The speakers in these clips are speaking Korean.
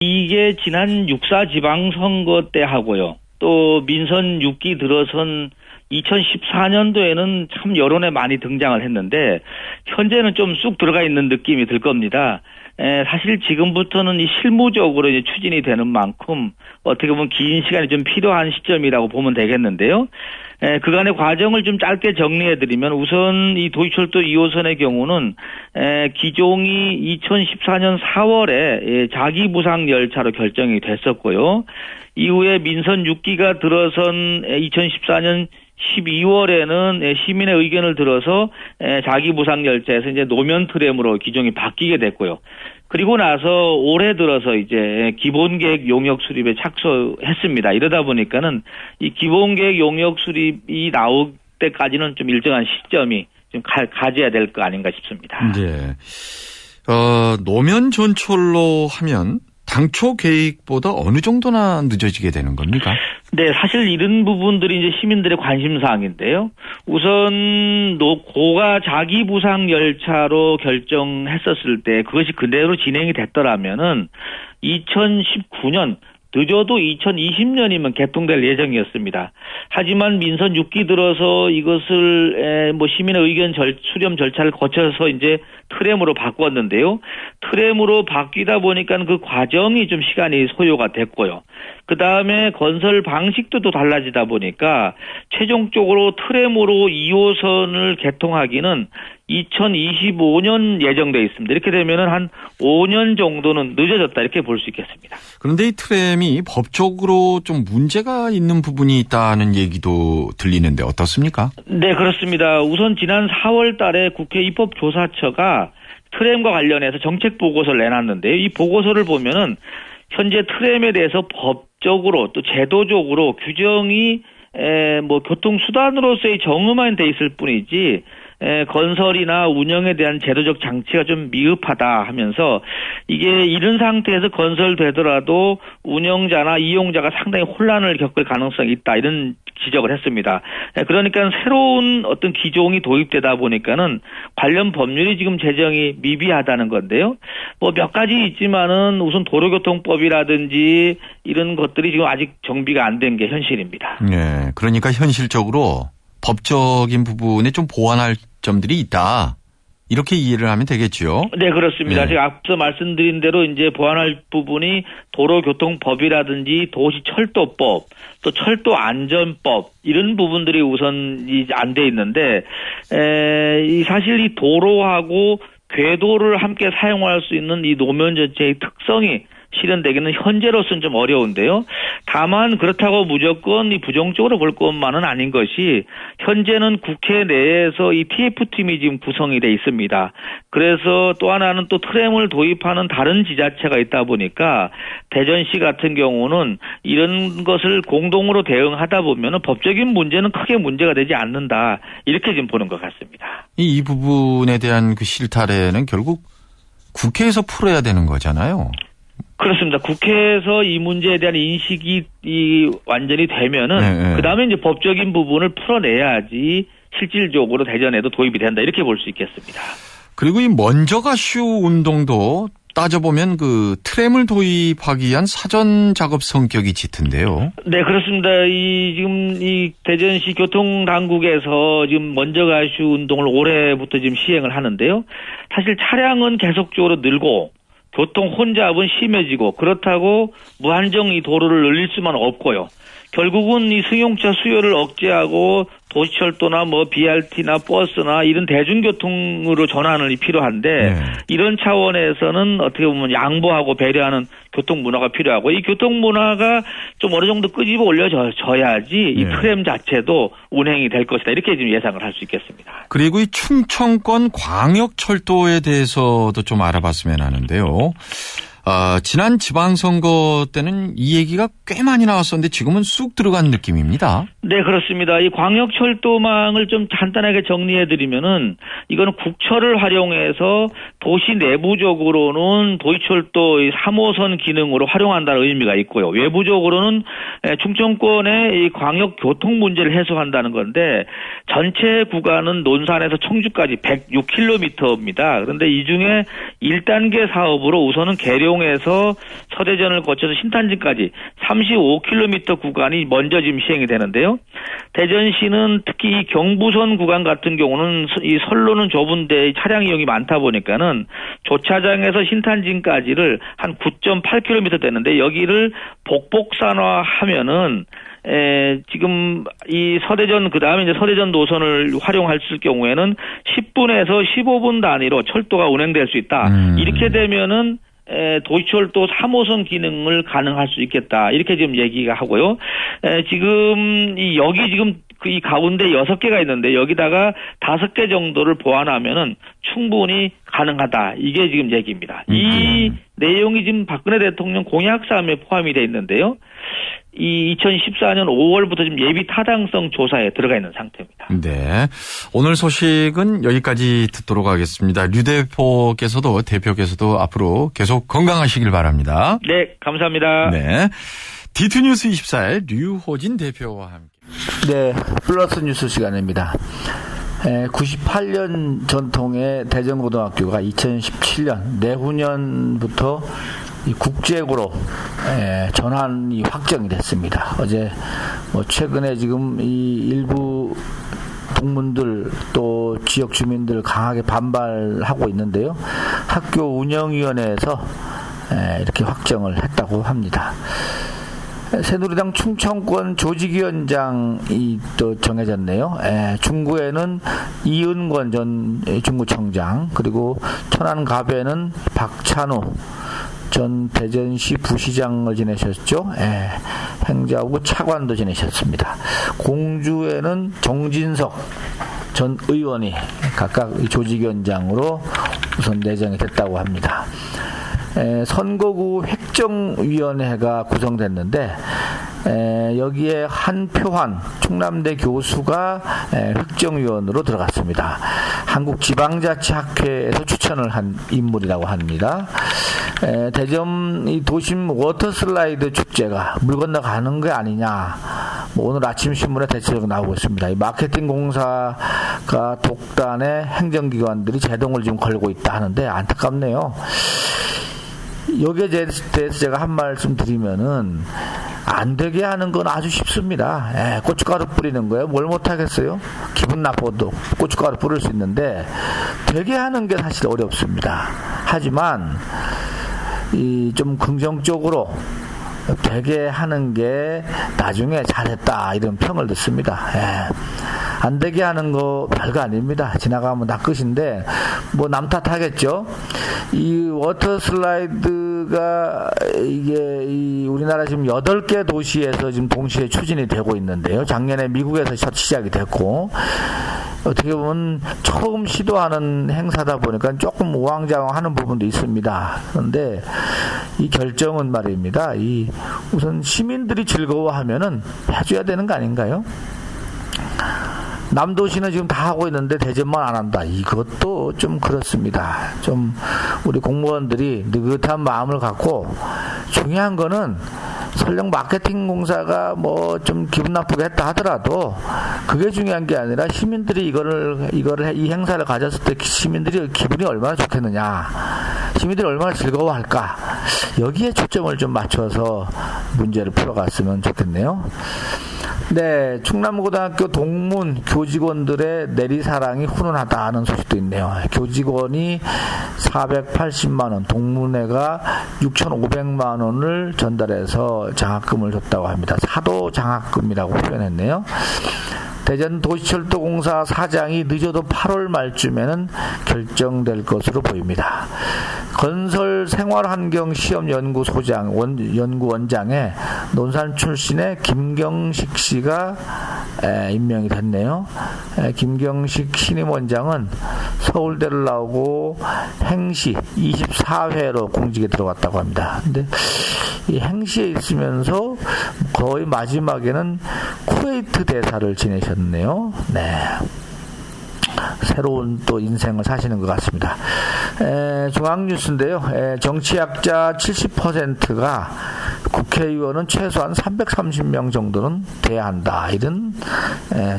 이게 지난 6.4 지방선거 때 하고요. 또 민선 6기 들어선 2014년도에는 참 여론에 많이 등장을 했는데 현재는 좀 쑥 들어가 있는 느낌이 들 겁니다. 사실 지금부터는 이 실무적으로 이제 추진이 되는 만큼 어떻게 보면 긴 시간이 좀 필요한 시점이라고 보면 되겠는데요. 그간의 과정을 좀 짧게 정리해드리면 우선 이 도시철도 2호선의 경우는 기종이 2014년 4월에 자기부상 열차로 결정이 됐었고요. 이후에 민선 6기가 들어선 2014년 12월에는 시민의 의견을 들어서 자기부상 열차에서 이제 노면 트램으로 기종이 바뀌게 됐고요. 그리고 나서 올해 들어서 이제 기본계획 용역 수립에 착수했습니다. 이러다 보니까는 이 기본계획 용역 수립이 나올 때까지는 좀 일정한 시점이 좀 가져야 될 거 아닌가 싶습니다. 네. 노면 전철로 하면 당초 계획보다 어느 정도나 늦어지게 되는 겁니까? 네, 사실 이런 부분들이 이제 시민들의 관심 사항인데요. 우선 고가 자기부상 열차로 결정했었을 때 그것이 그대로 진행이 됐더라면은 2019년 늦어도 2020년이면 개통될 예정이었습니다. 하지만 민선 6기 들어서 이것을 시민의 의견 수렴 절차를 거쳐서 이제 트램으로 바꿨는데요. 트램으로 바뀌다 보니까 그 과정이 좀 시간이 소요가 됐고요. 그 다음에 건설 방식도 또 달라지다 보니까 최종적으로 트램으로 2호선을 개통하기는 2025년 예정되어 있습니다. 이렇게 되면은 한 5년 정도는 늦어졌다 이렇게 볼 수 있겠습니다. 그런데 이 트램이 법적으로 좀 문제가 있는 부분이 있다는 얘기도 들리는데 어떻습니까? 네, 그렇습니다. 우선 지난 4월 달에 국회 입법조사처가 트램과 관련해서 정책 보고서를 내놨는데요. 이 보고서를 보면은 현재 트램에 대해서 법적으로 또 제도적으로 규정이 교통수단으로서의 정의만 돼 있을 뿐이지 건설이나 운영에 대한 제도적 장치가 좀 미흡하다 하면서 이게 이런 상태에서 건설되더라도 운영자나 이용자가 상당히 혼란을 겪을 가능성이 있다 이런 지적을 했습니다. 그러니까 새로운 어떤 기종이 도입되다 보니까는 관련 법률이 지금 제정이 미비하다는 건데요. 몇 가지 있지만은 우선 도로교통법이라든지 이런 것들이 지금 아직 정비가 안 된 게 현실입니다. 네, 그러니까 현실적으로 법적인 부분에 좀 보완할 점들이 있다. 이렇게 이해를 하면 되겠죠. 네, 그렇습니다. 네. 제가 앞서 말씀드린 대로 이제 보완할 부분이 도로교통법이라든지 도시철도법, 또 철도안전법 이런 부분들이 우선 안 돼 있는데 사실 이 도로하고 궤도를 함께 사용할 수 있는 이 노면 전체의 특성이 실현되기는 현재로서는 좀 어려운데요. 다만 그렇다고 무조건 이 부정적으로 볼 것만은 아닌 것이 현재는 국회 내에서 이 TF팀이 지금 구성이 돼 있습니다. 그래서 또 하나는 또 트램을 도입하는 다른 지자체가 있다 보니까 대전시 같은 경우는 이런 것을 공동으로 대응하다 보면은 법적인 문제는 크게 문제가 되지 않는다. 이렇게 지금 보는 것 같습니다. 이 부분에 대한 그 실타래는 결국 국회에서 풀어야 되는 거잖아요. 그렇습니다. 국회에서 이 문제에 대한 인식이 완전히 되면은 그다음에 이제 법적인 부분을 풀어내야지 실질적으로 대전에도 도입이 된다 이렇게 볼 수 있겠습니다. 그리고 이 먼저 가슈 운동도 따져보면 그 트램을 도입하기 위한 사전 작업 성격이 짙은데요. 네, 그렇습니다. 지금 이 대전시 교통당국에서 지금 먼저 가슈 운동을 올해부터 지금 시행을 하는데요. 사실 차량은 계속적으로 늘고 교통 혼잡은 심해지고 그렇다고 무한정 이 도로를 늘릴 수만 없고요. 결국은 이 승용차 수요를 억제하고 도시철도나 BRT나 버스나 이런 대중교통으로 전환이 필요한데 이런 차원에서는 어떻게 보면 양보하고 배려하는 교통 문화가 필요하고 이 교통 문화가 좀 어느 정도 끄집어 올려져야지 이 트램 자체도 운행이 될 것이다 이렇게 지금 예상을 할 수 있겠습니다. 그리고 이 충청권 광역철도에 대해서도 좀 알아봤으면 하는데요. 지난 지방선거 때는 이 얘기가 꽤 많이 나왔었는데 지금은 쑥 들어간 느낌입니다. 네, 그렇습니다. 이 광역철도망을 좀 간단하게 정리해드리면은 이거는 국철을 활용해서 도시 내부적으로는 도시철도 3호선 기능으로 활용한다는 의미가 있고요. 외부적으로는 충청권의 이 광역교통 문제를 해소한다는 건데 전체 구간은 논산에서 청주까지 106km입니다. 그런데 이 중에 1단계 사업으로 우선은 계룡 고용에서 서대전을 거쳐서 신탄진까지 35km 구간이 먼저 지금 시행이 되는데요. 대전시는 특히 이 경부선 구간 같은 경우는 이 선로는 좁은데 차량 이용이 많다 보니까는 조차장에서 신탄진까지를 한 9.8km 되는데 여기를 복복산화하면은 지금 이 서대전 그다음에 이제 서대전 노선을 활용할 경우에는 10분에서 15분 단위로 철도가 운행될 수 있다. 이렇게 되면은 도시철도 3호선 기능을 가능할 수 있겠다. 이렇게 지금 얘기가 하고요. 지금 여기 지금 이 가운데 6개가 있는데 여기다가 5개 정도를 보완하면은 충분히 가능하다. 이게 지금 얘기입니다. 이 내용이 지금 박근혜 대통령 공약사항에 포함이 되어 있는데요. 이 2014년 5월부터 지금 예비 타당성 조사에 들어가 있는 상태입니다. 네. 오늘 소식은 여기까지 듣도록 하겠습니다. 류 대표께서도 앞으로 계속 건강하시길 바랍니다. 네, 감사합니다. 네. D2뉴스 24의 류호진 대표와 함께. 네, 플러스 뉴스 시간입니다. 98년 전통의 대전고등학교가 2017년 내후년부터 이 국제고로 전환이 확정이 됐습니다. 어제 최근에 지금 이 일부 동문들 또 지역 주민들 강하게 반발하고 있는데요. 학교 운영위원회에서 이렇게 확정을 했다고 합니다. 새누리당 충청권 조직위원장이 또 정해졌네요. 중구에는 이은권 전 중구청장, 그리고 천안갑에는 박찬호 전 대전시 부시장을 지내셨죠. 행자부 차관도 지내셨습니다. 공주에는 정진석 전 의원이 각각 조직위원장으로 우선 내정이 됐다고 합니다. 선거구 획정위원회가 구성됐는데 여기에 한표환 충남대 교수가 획정위원으로 들어갔습니다. 한국지방자치학회에서 추천을 한 인물이라고 합니다. 대전 이 도심 워터슬라이드 축제가 물 건너가는 게 아니냐. 오늘 아침 신문에 대체적으로 나오고 있습니다. 이 마케팅 공사가 독단의 행정기관들이 제동을 지금 걸고 있다 하는데 안타깝네요. 여기에 대해서 제가 한 말씀 드리면은 안 되게 하는 건 아주 쉽습니다. 고춧가루 뿌리는 거예요. 뭘 못하겠어요? 기분 나빠도 고춧가루 뿌릴 수 있는데 되게 하는 게 사실 어렵습니다. 하지만 좀 긍정적으로 되게 하는 게 나중에 잘했다 이런 평을 듣습니다. 안 되게 하는 거 별거 아닙니다. 지나가면 다 끝인데 뭐 남 탓하겠죠. 이 워터 슬라이드가 이게 우리나라 지금 8개 도시에서 지금 동시에 추진이 되고 있는데요. 작년에 미국에서 시작이 됐고 어떻게 보면 처음 시도하는 행사다 보니까 조금 우왕좌왕하는 부분도 있습니다. 그런데 이 결정은 말입니다. 우선 시민들이 즐거워하면은 해줘야 되는 거 아닌가요? 남도시는 지금 다 하고 있는데 대전만 안 한다. 이것도 좀 그렇습니다. 좀 우리 공무원들이 느긋한 마음을 갖고 중요한 거는 설령 마케팅 공사가 뭐 좀 기분 나쁘게 했다 하더라도 그게 중요한 게 아니라 시민들이 이 행사를 가졌을 때 시민들이 기분이 얼마나 좋겠느냐, 시민들이 얼마나 즐거워할까, 여기에 초점을 좀 맞춰서 문제를 풀어갔으면 좋겠네요. 네, 충남고등학교 동문 교직원들의 내리사랑이 훈훈하다는 소식도 있네요. 교직원이 480만 원, 동문회가 6,500만 원을 전달해서 장학금을 줬다고 합니다. 사도 장학금이라고 표현했네요. 대전 도시철도공사 사장이 늦어도 8월 말쯤에는 결정될 것으로 보입니다. 건설생활환경시험연구소장, 연구원장에 논산 출신의 김경식 씨가 임명이 됐네요. 김경식 신임원장은 서울대를 나오고 행시 24회로 공직에 들어갔다고 합니다. 근데 이 행시에 있으면서 거의 마지막에는 쿠웨이트 대사를 지내셨네요. 네. 새로운 또 인생을 사시는 것 같습니다. 중앙뉴스인데요. 정치학자 70%가 국회의원은 최소한 330명 정도는 돼야 한다. 이런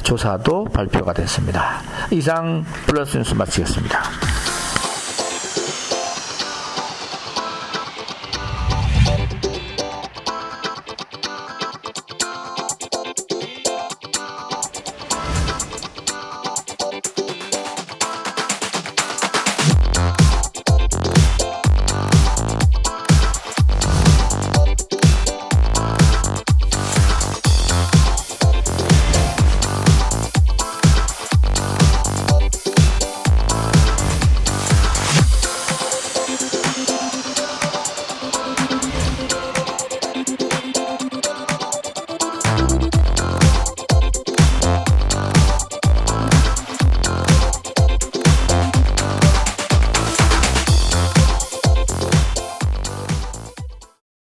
조사도 발표가 됐습니다. 이상 플러스 뉴스 마치겠습니다.